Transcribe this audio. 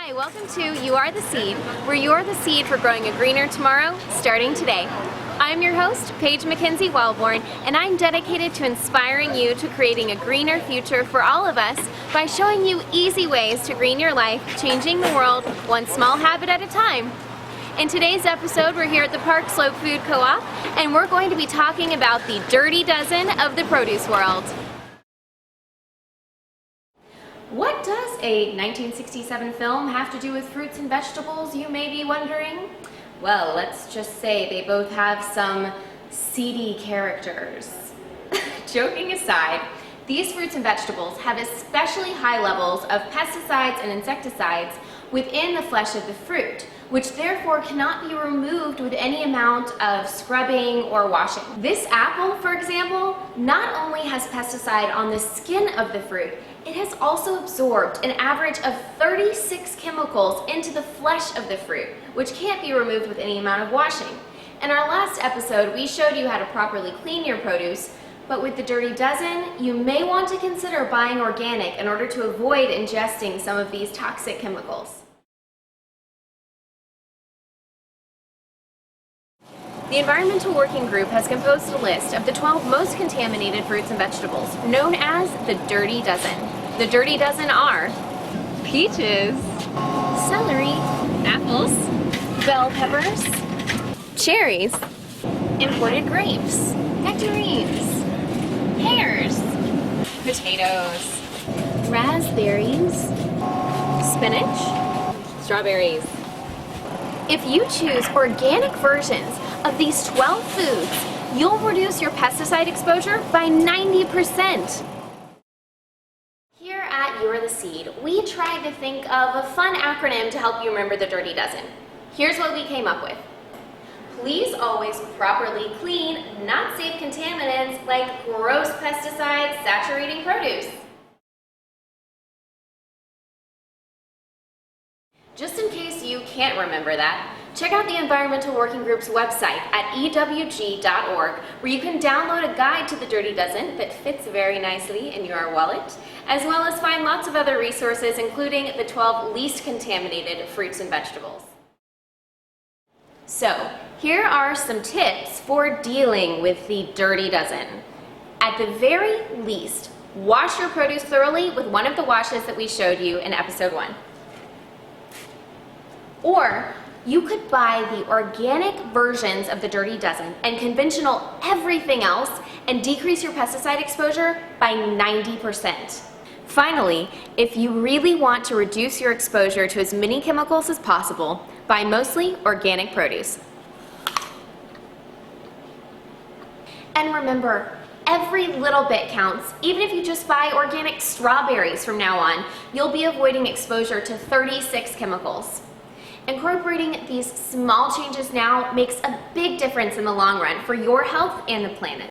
Hi, welcome to You Are the Seed, where you're the seed for growing a greener tomorrow, starting today. I'm your host, Paige Wellborn, and I'm dedicated to inspiring you to creating a greener future for all of us by showing you easy ways to green your life, changing the world one small habit at a time. In today's episode, we're here at the Park Slope Food Co-op, and we're going to be talking about the dirty dozen of the produce world. What does a 1967 film have to do with fruits and vegetables, you may be wondering? Well, let's just say they both have some seedy characters. Joking aside, these fruits and vegetables have especially high levels of pesticides and insecticides within the flesh of the fruit, which therefore cannot be removed with any amount of scrubbing or washing. This apple, for example, not only has pesticide on the skin of the fruit, it has also absorbed an average of 36 chemicals into the flesh of the fruit, which can't be removed with any amount of washing. In our last episode, we showed you how to properly clean your produce, but with the dirty dozen, you may want to consider buying organic in order to avoid ingesting some of these toxic chemicals. The Environmental Working Group has composed a list of the 12 most contaminated fruits and vegetables, known as the Dirty Dozen. The Dirty Dozen are peaches, celery, apples, bell peppers, cherries, imported grapes, nectarines, pears, potatoes, raspberries, spinach, strawberries. If you choose organic versions of these 12 foods, you'll reduce your pesticide exposure by 90%. Here at You're the Seed, we tried to think of a fun acronym to help you remember the Dirty Dozen. Here's what we came up with. Please always properly clean, not safe contaminants like gross pesticides saturating produce. Just in case you can't remember that, check out the Environmental Working Group's website at ewg.org, where you can download a guide to the Dirty Dozen that fits very nicely in your wallet, as well as find lots of other resources, including the 12 least contaminated fruits and vegetables. So, here are some tips for dealing with the Dirty Dozen. At the very least, wash your produce thoroughly with one of the washes that we showed you in episode 1. Or you could buy the organic versions of the Dirty Dozen and conventional everything else and decrease your pesticide exposure by 90%. Finally, if you really want to reduce your exposure to as many chemicals as possible, buy mostly organic produce. And remember, every little bit counts. Even if you just buy organic strawberries from now on, you'll be avoiding exposure to 36 chemicals. Incorporating these small changes now makes a big difference in the long run for your health and the planet.